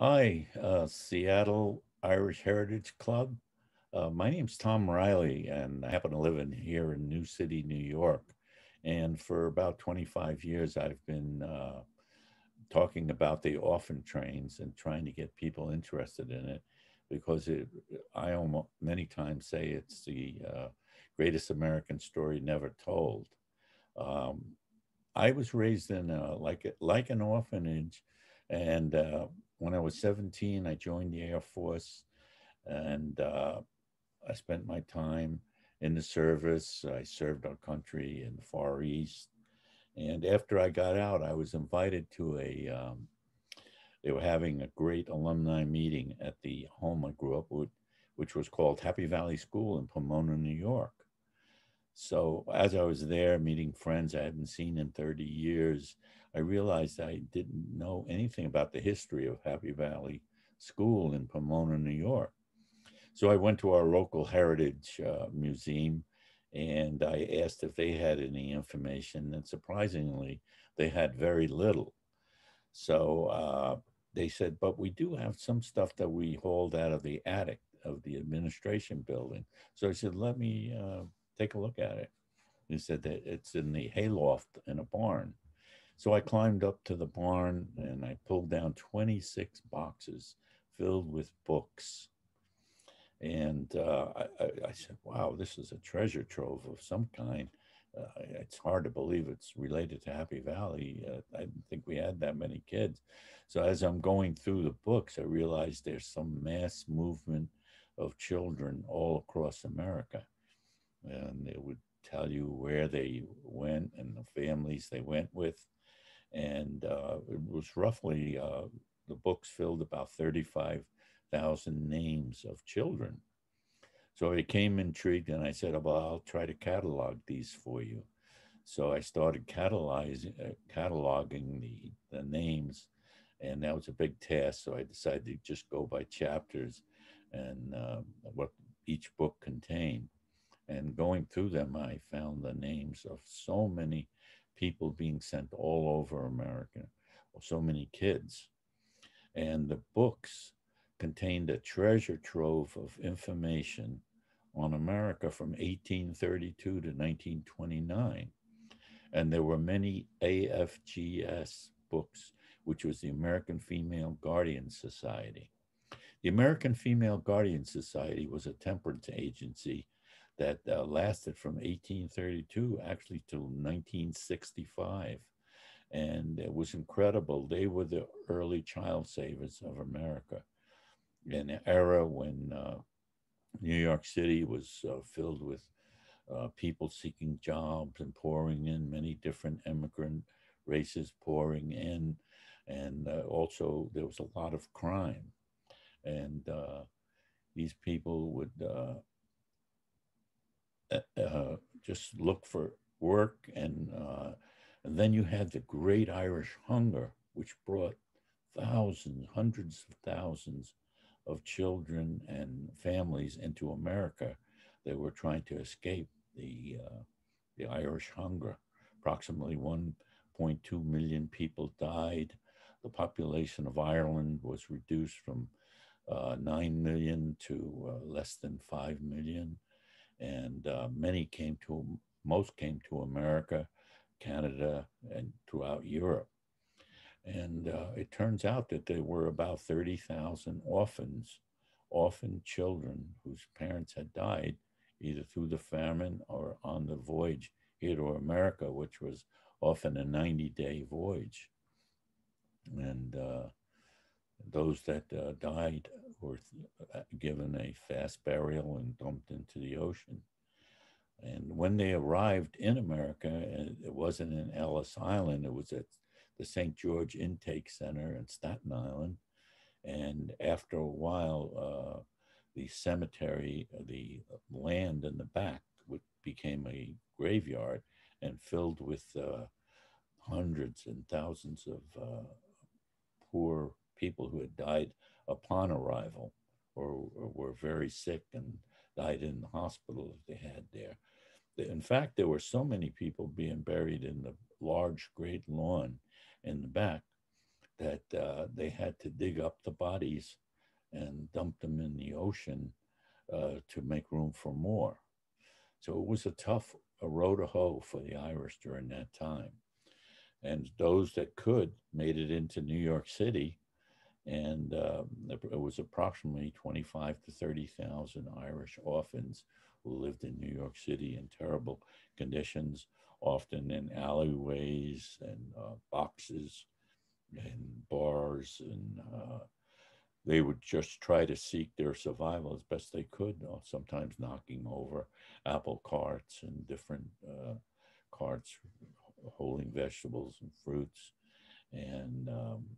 Hi, Seattle Irish Heritage Club. My name's Tom Riley, and I happen to live in here in New City, New York. And for about 25 years, I've been talking about the orphan trains and trying to get people interested in it because I almost many times say it's the greatest American story never told. Um, I was raised in like an orphanage, and when I was 17, I joined the Air Force, and I spent my time in the service. I served our country in the Far East, and after I got out, I was invited to a. They were having a great alumni meeting at the home I grew up with, which was called Happy Valley School in Pomona, New York. So as I was there meeting friends I hadn't seen in 30 years, I realized I didn't know anything about the history of Happy Valley School in Pomona, New York. So I went to our local heritage museum and I asked if they had any information. And surprisingly, they had very little. So they said, but we do have some stuff that we hauled out of the attic of the administration building. So I said, let me take a look at it. He said that it's in the hayloft in a barn. So I climbed up to the barn and I pulled down 26 boxes filled with books. And I said, wow, this is a treasure trove of some kind. It's hard to believe it's related to Happy Valley. I didn't think we had that many kids. So as I'm going through the books, I realized there's some mass movement of children all across America. And it would tell you where they went and the families they went with. And it was roughly, the books filled about 35,000 names of children. So I became intrigued and I said, well, I'll try to catalog these for you. So I started cataloging the names, and that was a big task. So I decided to just go by chapters and what each book contained. And going through them, I found the names of so many people being sent all over America, so many kids. And the books contained a treasure trove of information on America from 1832 to 1929. And there were many AFGS books, which was the American Female Guardian Society. The American Female Guardian Society was a temperance agency that lasted from 1832 actually till 1965. And it was incredible. They were the early child savers of America in an era when New York City was filled with people seeking jobs and pouring in, many different immigrant races pouring in. And also, there was a lot of crime. And these people would just look for work. And then you had the Great Irish Hunger, which brought thousands, hundreds of thousands of children and families into America that were trying to escape the Irish hunger. Approximately 1.2 million people died. The population of Ireland was reduced from 9 million to less than 5 million. And most came to America, Canada, and throughout Europe. And it turns out that there were about 30,000 orphan children whose parents had died either through the famine or on the voyage here to America, which was often a 90-day voyage. And those that died were given a fast burial and dumped into the ocean. And when they arrived in America, it wasn't in Ellis Island, it was at the St. George Intake Center in Staten Island. And after a while, the cemetery, the land in the back, became a graveyard and filled with hundreds and thousands of poor people who had died upon arrival or were very sick and died in the hospital that they had there. In fact, there were so many people being buried in the large, great lawn in the back that they had to dig up the bodies and dump them in the ocean to make room for more. So it was a tough a row to hoe for the Irish during that time. And those that could made it into New York City, and it was approximately 25 to 30,000 Irish orphans who lived in New York City in terrible conditions, often in alleyways and boxes and bars, and they would just try to seek their survival as best they could, sometimes knocking over apple carts and different carts holding vegetables and fruits, and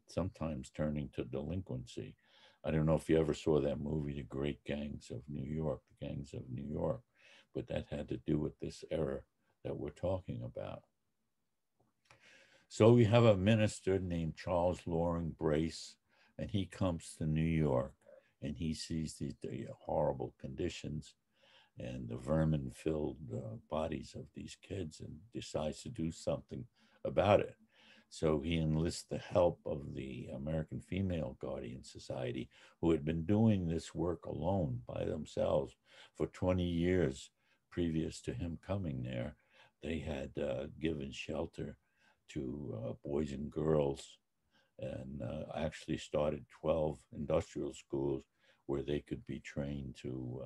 sometimes turning to delinquency. I don't know if you ever saw that movie, The Great Gangs of New York, The Gangs of New York, but that had to do with this era that we're talking about. So we have a minister named Charles Loring Brace, and he comes to New York and he sees the horrible conditions and the vermin filled bodies of these kids and decides to do something about it. So he enlists the help of the American Female Guardian Society, who had been doing this work alone by themselves for 20 years previous to him coming there. They had given shelter to boys and girls and actually started 12 industrial schools where they could be trained to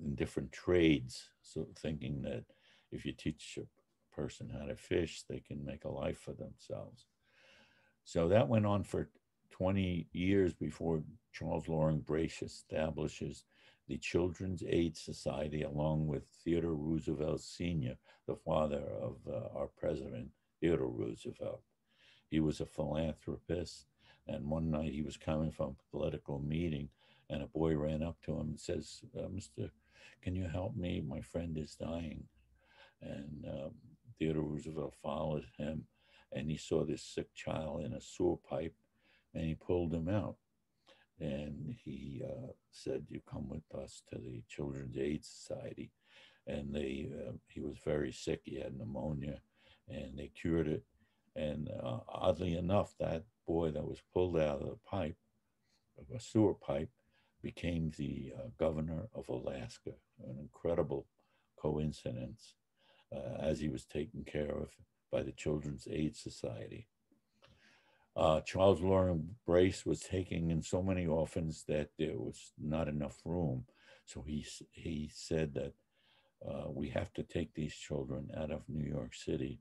in different trades. So thinking that if you teach a person how to fish, they can make a life for themselves. So that went on for 20 years before Charles Loring Brace establishes the Children's Aid Society along with Theodore Roosevelt Sr., the father of our president, Theodore Roosevelt. He was a philanthropist, and one night he was coming from a political meeting, and a boy ran up to him and says, "Mister, can you help me? My friend is dying." And Theodore Roosevelt followed him, and he saw this sick child in a sewer pipe, and he pulled him out. And he said, "You come with us to the Children's Aid Society." And he was very sick. He had pneumonia, and they cured it. And oddly enough, that boy that was pulled out of the pipe, of a sewer pipe, became the governor of Alaska. An incredible coincidence as he was taken care of by the Children's Aid Society. Charles Loring Brace was taking in so many orphans that there was not enough room. So he said that we have to take these children out of New York City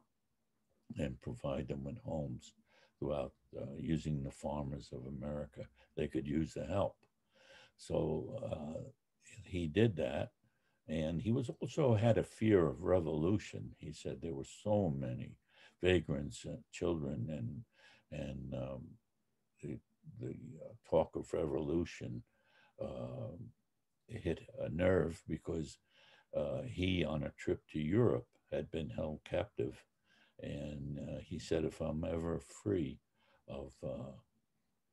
and provide them with homes throughout using the farmers of America. They could use the help. So he did that. And he was also had a fear of revolution. He said there were so many vagrants, children, and the talk of revolution hit a nerve because he, on a trip to Europe, had been held captive. And he said, if I'm ever free of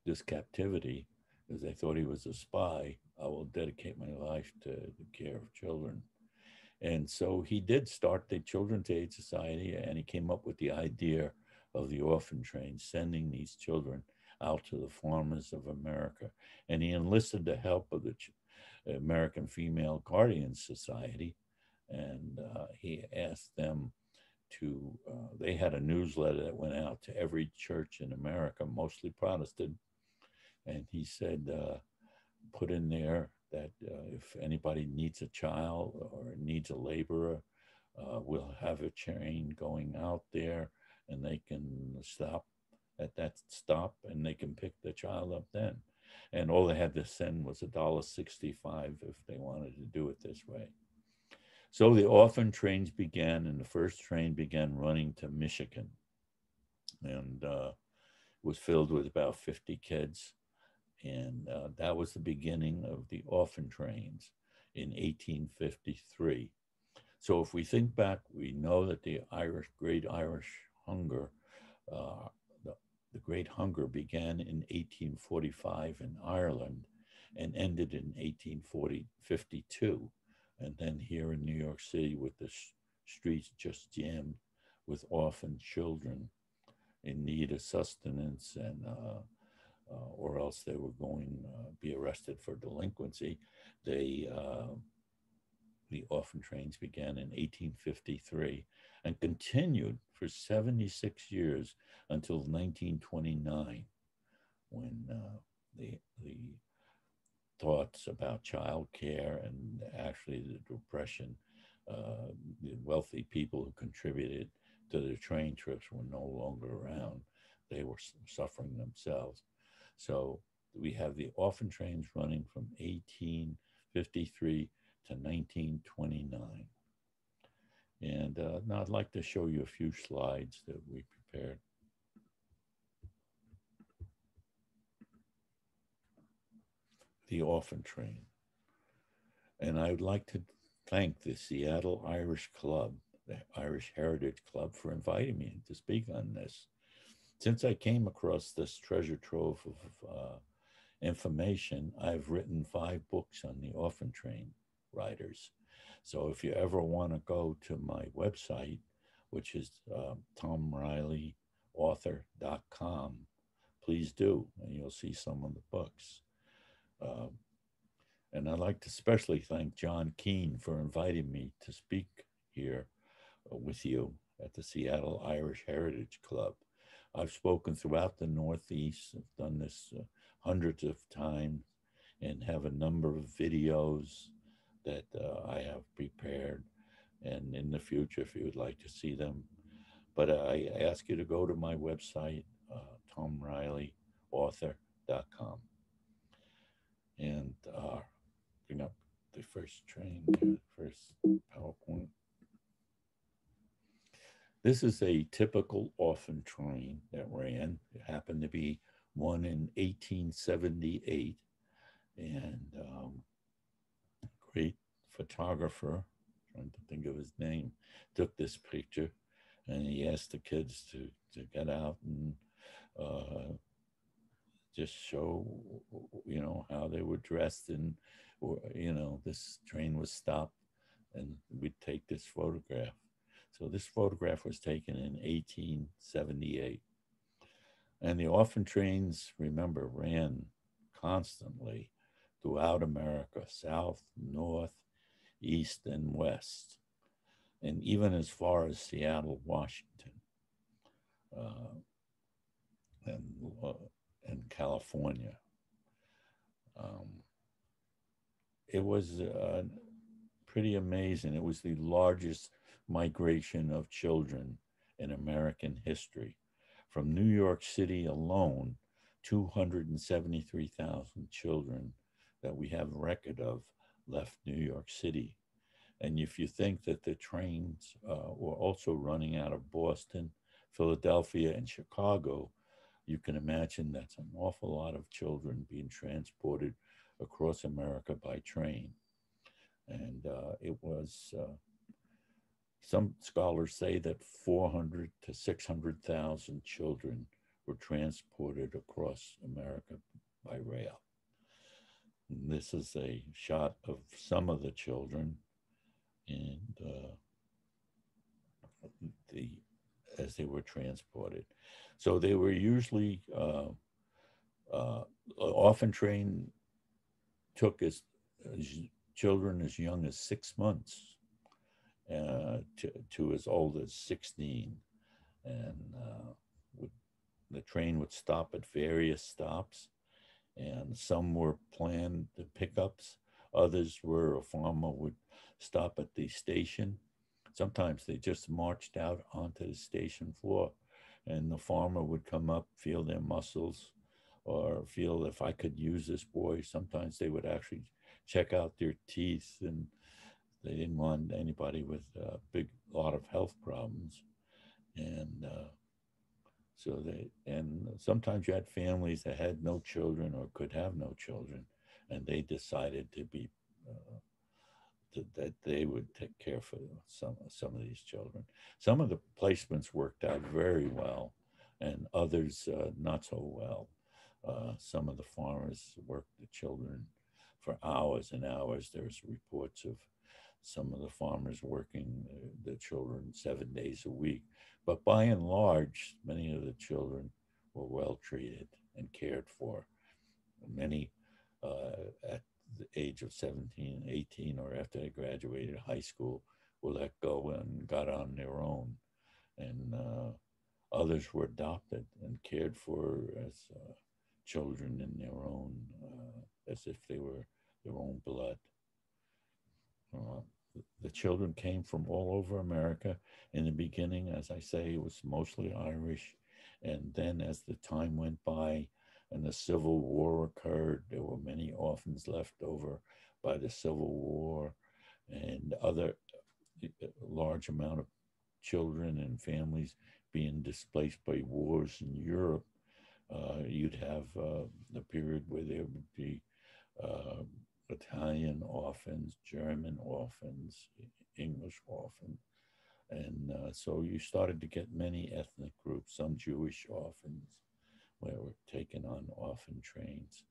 this captivity, because they thought he was a spy, I will dedicate my life to the care of children. And so he did start the Children's Aid Society, and he came up with the idea of the orphan train, sending these children out to the farmers of America. And he enlisted the help of the American Female Guardian Society, and he asked them to, they had a newsletter that went out to every church in America, mostly Protestant. And he said, put in there that if anybody needs a child or needs a laborer, we'll have a train going out there and they can stop at that stop and they can pick the child up then. And all they had to send was $1.65 if they wanted to do it this way. So the orphan trains began, and the first train began running to Michigan, and was filled with about 50 kids. And that was the beginning of the orphan trains in 1853. So if we think back, we know that the Great Irish Hunger, the Great Hunger began in 1845 in Ireland and ended in 1852. And then here in New York City with the streets just jammed with orphan children. in need of sustenance, and or else they were going be arrested for delinquency. They The orphan trains began in 1853 and continued for 76 years until 1929, when the thoughts about child care and actually the depression, the wealthy people who contributed to the train trips were no longer around. They were suffering themselves. So we have the orphan trains running from 1853 to 1929. And now I'd like to show you a few slides that we prepared. The orphan train. And I would like to thank the Seattle Irish Club, the Irish Heritage Club, for inviting me to speak on this. Since I came across this treasure trove of information, I've written 5 books on the orphan train riders. So if you ever want to go to my website, which is tomrileyauthor.com, please do, and you'll see some of the books. And I'd like to especially thank John Keane for inviting me to speak here with you at the Seattle Irish Heritage Club. I've spoken throughout the Northeast. I've done this hundreds of times and have a number of videos that I have prepared. And in the future, if you would like to see them. But I ask you to go to my website, tomrileyauthor.com, and bring up the first train, first PowerPoint. This is a typical orphan train that ran. It happened to be one in 1878, and great photographer, trying to think of his name, took this picture, and he asked the kids to get out and just show, how they were dressed, and, this train was stopped, and we'd take this photograph. So this photograph was taken in 1878. And the orphan trains, remember, ran constantly throughout America, south, north, east, and west, and even as far as Seattle, Washington, and California. It was pretty amazing. It was the largest migration of children in American history. From New York City alone, 273,000 children that we have a record of left New York City. And if you think that the trains were also running out of Boston, Philadelphia, and Chicago, you can imagine that's an awful lot of children being transported across America by train. And it was, some scholars say that 400 to 600,000 children were transported across America by rail. And this is a shot of some of the children, and as they were transported. So they were usually often trained, took as children as young as 6 months to as old as 16. And the train would stop at various stops, and some were planned pickups. Others were a farmer would stop at the station. Sometimes they just marched out onto the station floor, and the farmer would come up, feel their muscles, or feel if I could use this boy. Sometimes they would actually check out their teeth, and they didn't want anybody with a lot of health problems. And and sometimes you had families that had no children or could have no children, and they decided to be that they would take care for some of these children. Some of the placements worked out very well, and others not so well. Some of the farmers worked the children for hours and hours. There's reports of some of the farmers working the children 7 days a week. But by and large, many of the children were well treated and cared for. Many at the age of 17, 18, or after they graduated high school were let go and got on their own. And others were adopted and cared for as children in their own, as if they were their own blood. Uh, the children came from all over America. In the beginning, as I say, it was mostly Irish. And then as the time went by and the Civil War occurred, there were many orphans left over by the Civil War and other large amount of children and families being displaced by wars in Europe. You'd have the period where there would be uh, Italian orphans, German orphans, English orphans. And so you started to get many ethnic groups, some Jewish orphans, where were taken on orphan trains.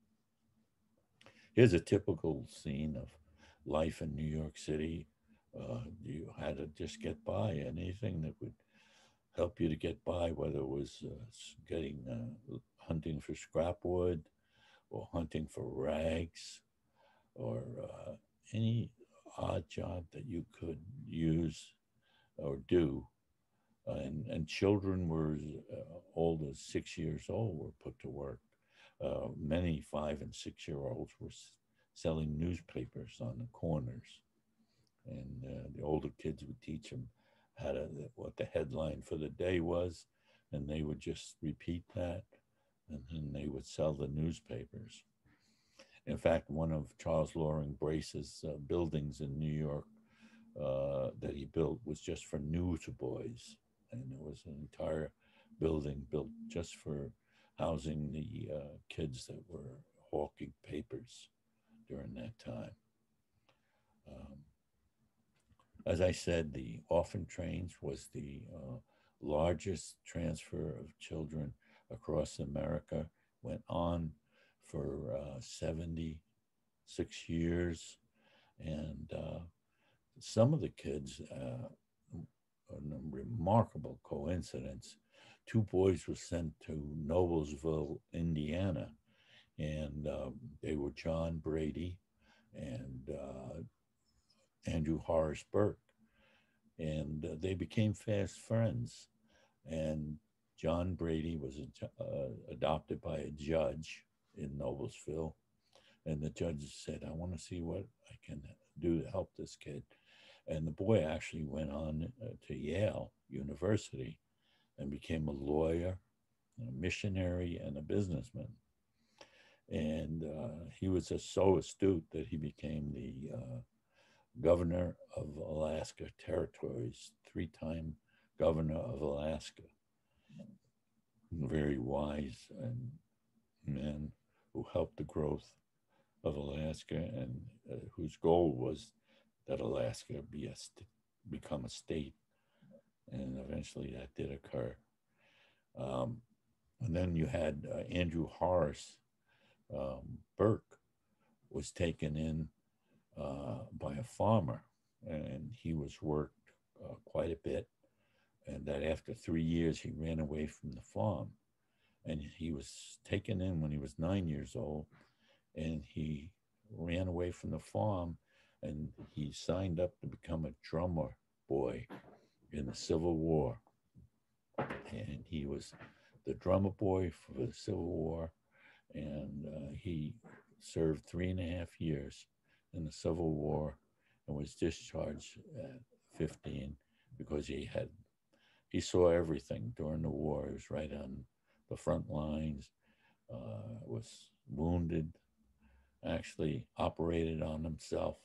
Here's a typical scene of life in New York City. You had to just get by. Anything that would help you to get by, whether it was getting hunting for scrap wood or hunting for rags or any odd job that you could use or do. And children were old as 6 years old were put to work. Many 5 and 6 year olds were selling newspapers on the corners, and the older kids would teach them how to what the headline for the day was, and they would just repeat that, and then they would sell the newspapers. In fact, one of Charles Loring Brace's buildings in New York that he built was just for newsboys, and it was an entire building built just for housing the kids that were hawking papers during that time. Um, as I said, the orphan trains was the largest transfer of children across America. Went on for 76 years, and some of the kids, a remarkable coincidence, two boys were sent to Noblesville, Indiana, and they were John Brady and Andrew Horace Burke, and they became fast friends. And John Brady was adopted by a judge in Noblesville, and the judge said, "I want to see what I can do to help this kid." And the boy actually went on to Yale University and became a lawyer, a missionary, and a businessman. And he was just so astute that he became the governor of Alaska Territories, three-time governor of Alaska. Very wise and man who helped the growth of Alaska and whose goal was that Alaska become a state. And eventually that did occur. And then you had Andrew Horace Burke was taken in by a farmer, and he was worked quite a bit. And that after 3 years, he ran away from the farm. And he was taken in when he was 9 years old, and he ran away from the farm, and he signed up to become a drummer boy in the Civil War. And he was the drummer boy for the Civil War, and he served 3.5 years in the Civil War and was discharged at 15 because he saw everything during the war. He was right on the front lines, was wounded, actually operated on himself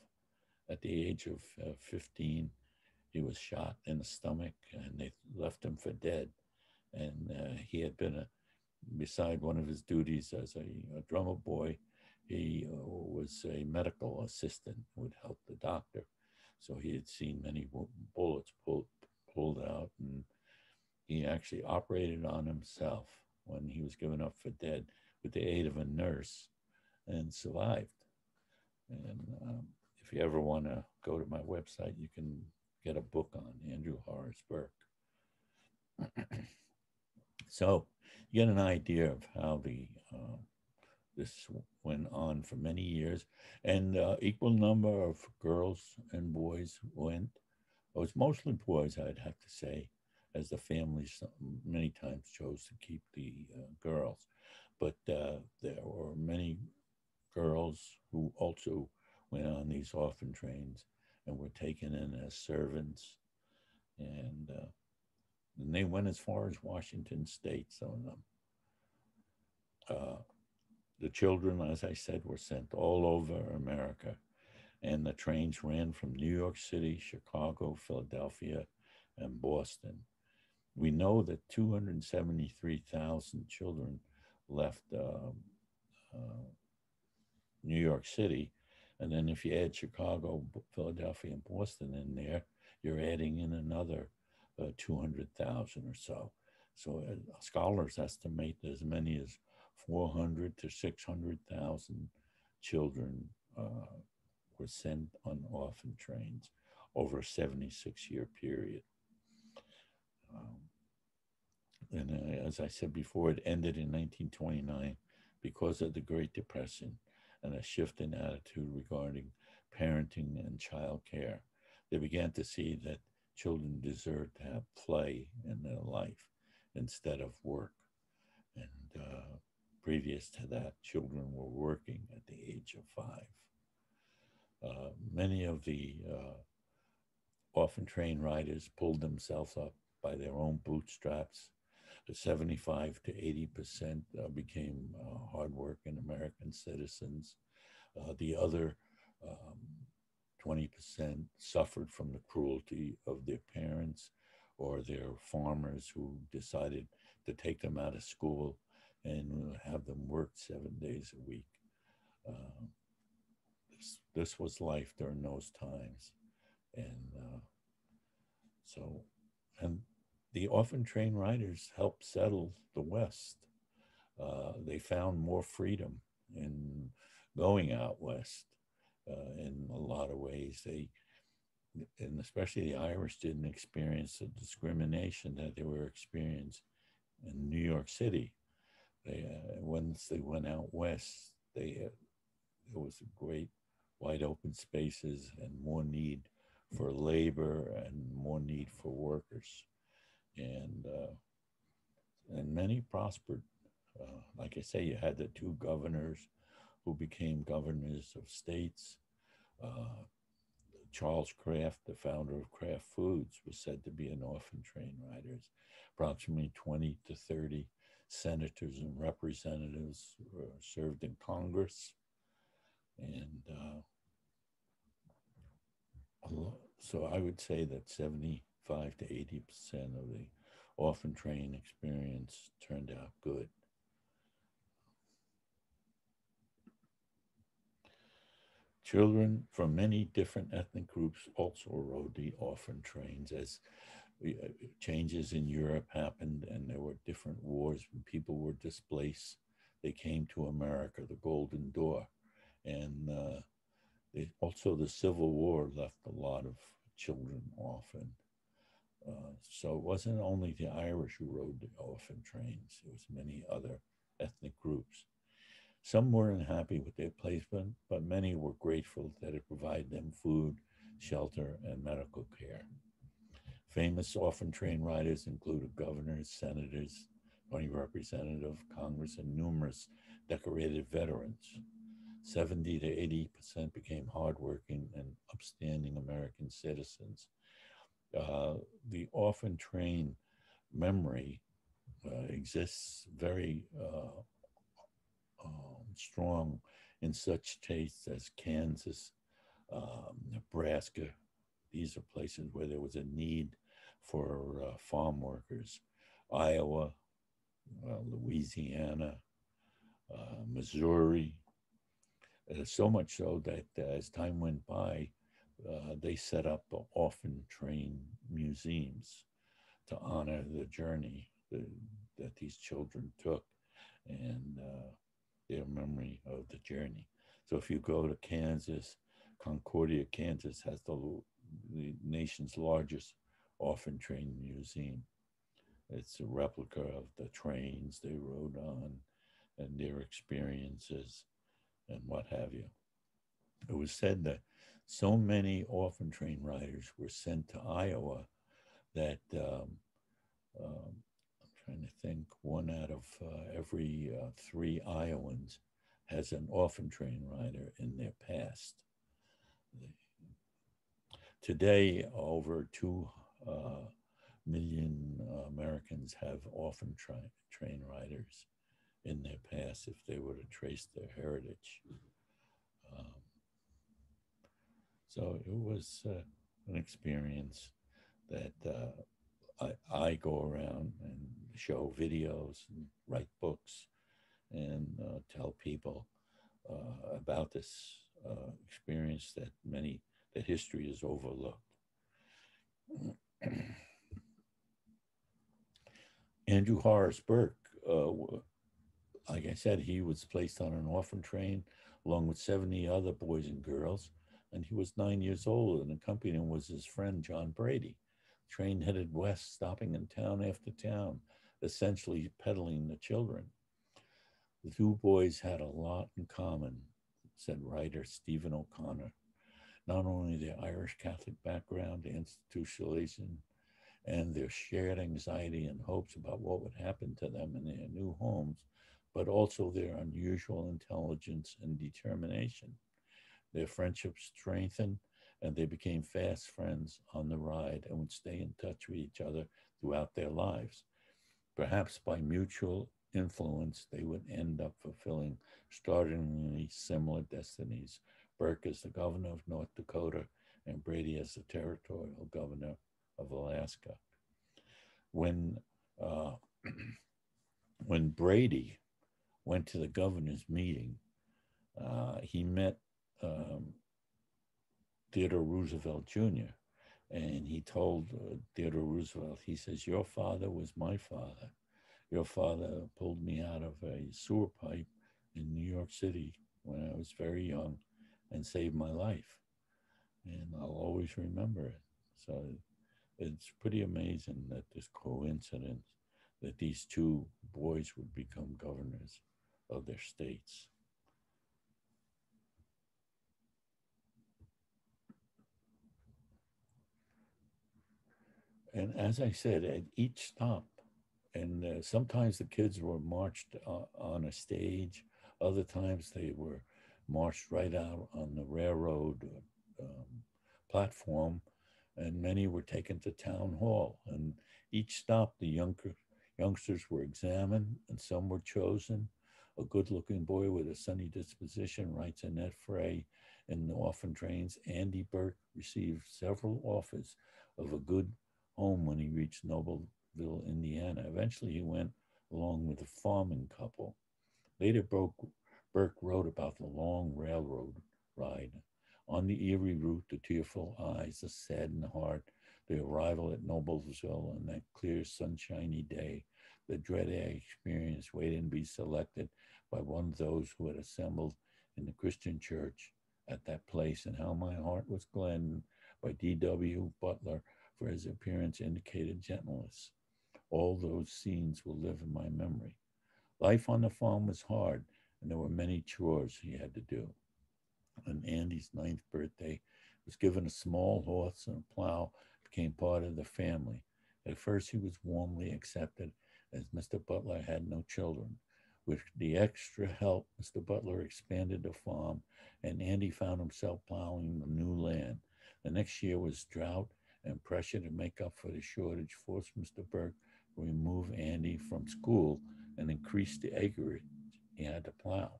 at the age of 15. He was shot in the stomach, and they left him for dead. And he had been beside one of his duties as a drummer boy, he was a medical assistant who would help the doctor. So he had seen many bullets pulled out, and he actually operated on himself when he was given up for dead with the aid of a nurse and survived. And if you ever want to go to my website, you can get a book on Andrew Horace Burke. So you get an idea of how this went on for many years, and equal number of girls and boys went. It was mostly boys, I'd have to say, as the families many times chose to keep the girls. But there were many girls who also went on these orphan trains and were taken in as servants. And they went as far as Washington State, some of them. The children, as I said, were sent all over America, and the trains ran from New York City, Chicago, Philadelphia, and Boston. We know that 273,000 children left New York City. And then if you add Chicago, Philadelphia, and Boston in there, you're adding in another 200,000 or so. So scholars estimate as many as 400 to 600,000 children were sent on orphan trains over a 76-year period. And as I said before, it ended in 1929 because of the Great Depression and a shift in attitude regarding parenting and child care. They began to see that children deserve to have play in their life instead of work. And previous to that, children were working at the age of 5. Many of the orphan train riders pulled themselves up by their own bootstraps. 75 to 80% became hardworking American citizens. The other 20% suffered from the cruelty of their parents or their farmers who decided to take them out of school and have them work 7 days a week. This was life during those times. And the orphan train riders helped settle the West. They found more freedom in going out West in a lot of ways. And especially the Irish, didn't experience the discrimination that they were experiencing in New York City. Once they went out West, there was a great wide open spaces and more need for labor and more need for workers. And many prospered. Like I say, you had the 2 governors who became governors of states. Charles Kraft, the founder of Kraft Foods, was said to be an orphan train rider. Approximately 20 to 30 senators and representatives served in Congress. And so I would say that 75 to 80% of the orphan train experience turned out good. Children from many different ethnic groups also rode the orphan trains as changes in Europe happened and there were different wars when people were displaced. They came to America, the Golden Door. And also the Civil War left a lot of children orphaned. So it wasn't only the Irish who rode the orphan trains, it was many other ethnic groups. Some weren't happy with their placement, but many were grateful that it provided them food, shelter, and medical care. Famous orphan train riders included governors, senators, county representative, Congress, and numerous decorated veterans. 70 to 80% became hardworking and upstanding American citizens. The orphan train memory exists very strong in such states as Kansas, Nebraska. These are places where there was a need for farm workers. Iowa, Louisiana, Missouri. So much so that as time went by, they set up orphan train museums to honor the journey that these children took and their memory of the journey. So if you go to Kansas, Concordia, Kansas has the nation's largest orphan train museum. It's a replica of the trains they rode on and their experiences and what have you. It was said that so many orphan train riders were sent to Iowa that I'm trying to think, one out of every three Iowans has an orphan train rider in their past. Today, over 2 million Americans have orphan train riders in their past if they were to trace their heritage. Um, so it was an experience that I go around and show videos and write books and tell people about this experience that history is overlooked. Andrew Horace Burke, like I said, he was placed on an orphan train along with 70 other boys and girls, and he was 9 years old, and accompanying him was his friend John Brady. The train headed west, stopping in town after town, essentially peddling the children. The two boys had a lot in common, said writer Stephen O'Connor. Not only their Irish Catholic background, institutionalization, and their shared anxiety and hopes about what would happen to them in their new homes, but also their unusual intelligence and determination. Their friendship strengthened, and they became fast friends on the ride and would stay in touch with each other throughout their lives. Perhaps by mutual influence, they would end up fulfilling startlingly similar destinies. Burke as the governor of North Dakota and Brady as the territorial governor of Alaska. When uh, when Brady went to the governor's meeting, he met um, Theodore Roosevelt Jr. And he told Theodore Roosevelt, he says, "Your father was my father. Your father pulled me out of a sewer pipe in New York City when I was very young and saved my life. And I'll always remember it." So it's pretty amazing that this coincidence that these two boys would become governors of their states. And as I said, at each stop, and sometimes the kids were marched on a stage, other times they were marched right out on the railroad platform, and many were taken to town hall. And each stop, the youngsters were examined, and some were chosen. A good-looking boy with a sunny disposition, writes Annette Frey in the Orphan Trains. Andy Burke received several offers of a good home when he reached Noblesville, Indiana. Eventually, he went along with a farming couple. Later, Burke wrote about the long railroad ride. On the eerie route, the tearful eyes, the saddened heart, the arrival at Noblesville on that clear, sunshiny day, the dread I experienced waiting to be selected by one of those who had assembled in the Christian church at that place, and how my heart was gladdened by D.W. Butler for his appearance indicated gentleness. All those scenes will live in my memory. Life on the farm was hard, and there were many chores he had to do. On Andy's ninth birthday, was given a small horse and a plow, became part of the family. At first, he was warmly accepted, as Mr. Butler had no children. With the extra help, Mr. Butler expanded the farm, and Andy found himself plowing the new land. The next year was drought, and pressure to make up for the shortage forced Mr. Burke to remove Andy from school and increase the acreage he had to plow.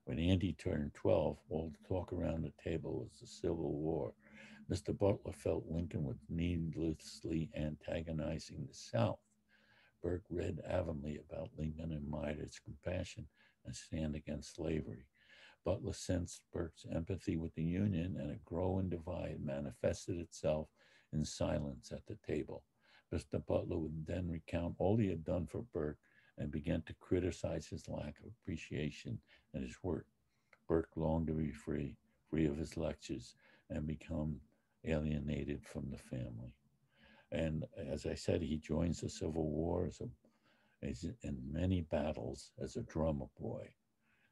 When Andy turned 12, all the talk around the table was the Civil War. Mr. Butler felt Lincoln was needlessly antagonizing the South. Burke read avidly about Lincoln and admired his compassion and stand against slavery. Butler sensed Burke's empathy with the Union, and a growing divide manifested itself in silence at the table. Mr. Butler would then recount all he had done for Burke and began to criticize his lack of appreciation and his work. Burke longed to be free, 3 of his lectures and become alienated from the family. And as I said, he joins the Civil War as in many battles as a drummer boy.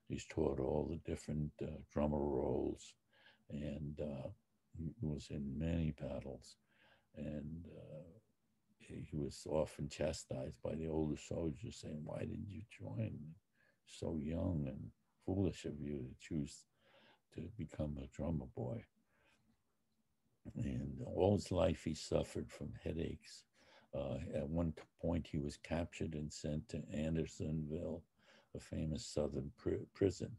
He's taught all the different drummer roles, and he was in many battles. And he was often chastised by the older soldiers, saying, "Why didn't you join? So young and foolish of you to choose to become a drummer boy." And all his life, he suffered from headaches. At one point, he was captured and sent to Andersonville, a famous southern prison,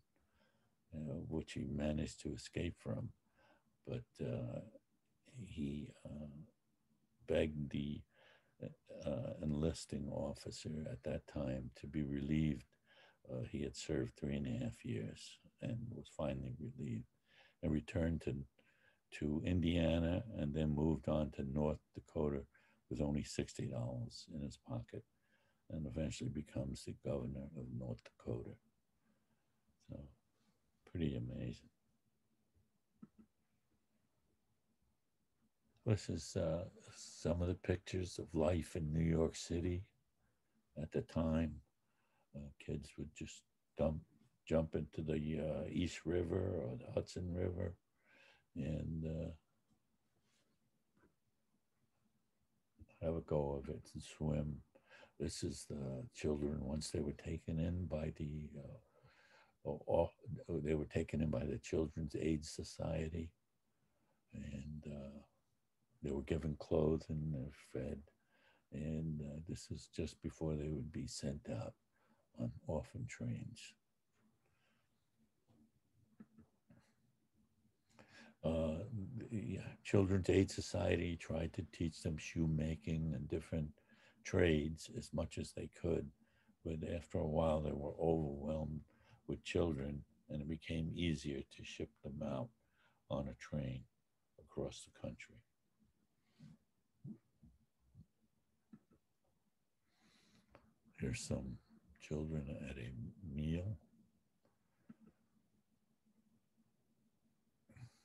which he managed to escape from. But he begged the enlisting officer at that time to be relieved. He had served 3.5 years and was finally relieved and returned to Indiana and then moved on to North Dakota with only $60 in his pocket and eventually becomes the governor of North Dakota. So pretty amazing. This is some of the pictures of life in New York City at the time. Kids would just jump into the East River or the Hudson River and have a go of it and swim. This is the children once they were taken in by the Children's Aid Society, and they were given clothing, they're fed, and this is just before they would be sent out on orphan trains. The Children's Aid Society tried to teach them shoemaking and different trades as much as they could, but after a while they were overwhelmed with children and it became easier to ship them out on a train across the country. Here's some children at a meal.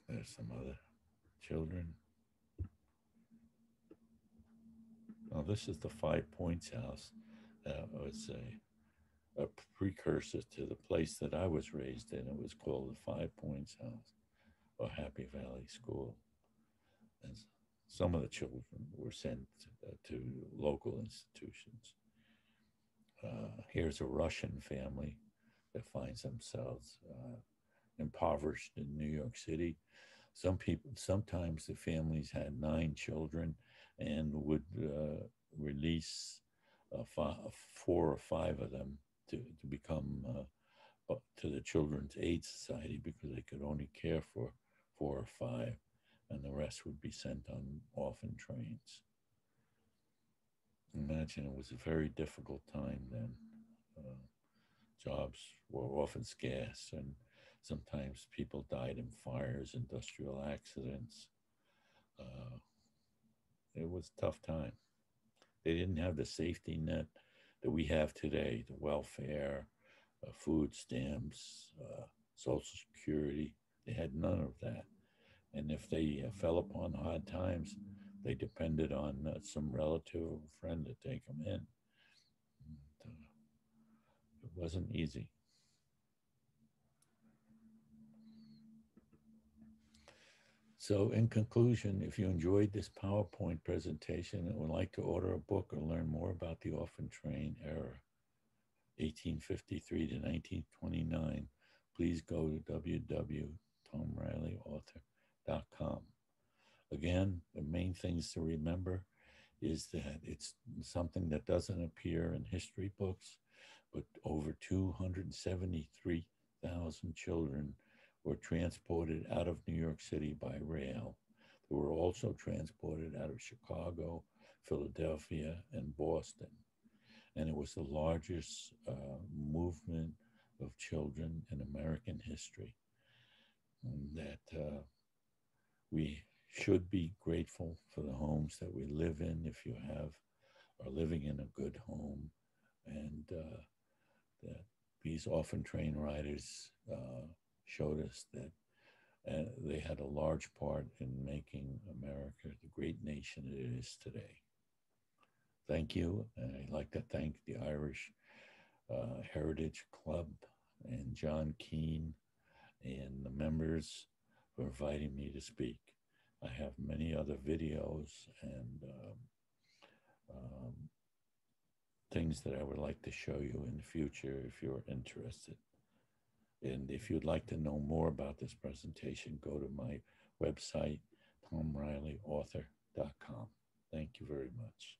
There's some other children. Now, this is the Five Points house. That was a precursor to the place that I was raised in. It was called the Five Points House or Happy Valley School. And some of the children were sent to local institutions. Here's a Russian family that finds themselves impoverished in New York City. Sometimes the families had 9 children and would release 4 or 5 of them to become to the Children's Aid Society because they could only care for 4 or 5, and the rest would be sent on orphan trains. Imagine it was a very difficult time then. Jobs were often scarce, and sometimes people died in fires, industrial accidents. It was a tough time. They didn't have the safety net that we have today, the welfare, food stamps, Social Security. They had none of that. And if they fell upon hard times, they depended on some relative or friend to take them in. And, it wasn't easy. So in conclusion, if you enjoyed this PowerPoint presentation and would like to order a book or learn more about the orphan train era, 1853 to 1929, please go to www.tomrileyauthor.com. Again, the main things to remember is that it's something that doesn't appear in history books, but over 273,000 children were transported out of New York City by rail. They were also transported out of Chicago, Philadelphia, and Boston. And it was the largest movement of children in American history. And that we should be grateful for the homes that we live in if you are living in a good home, and that these orphan train riders showed us that And they had a large part in making America the great nation it is today. Thank you. And I'd like to thank the Irish Heritage Club and John Keane and the members for inviting me to speak. I have many other videos and um, things that I would like to show you in the future if you're interested. And if you'd like to know more about this presentation, go to my website, tomrileyauthor.com. Thank you very much.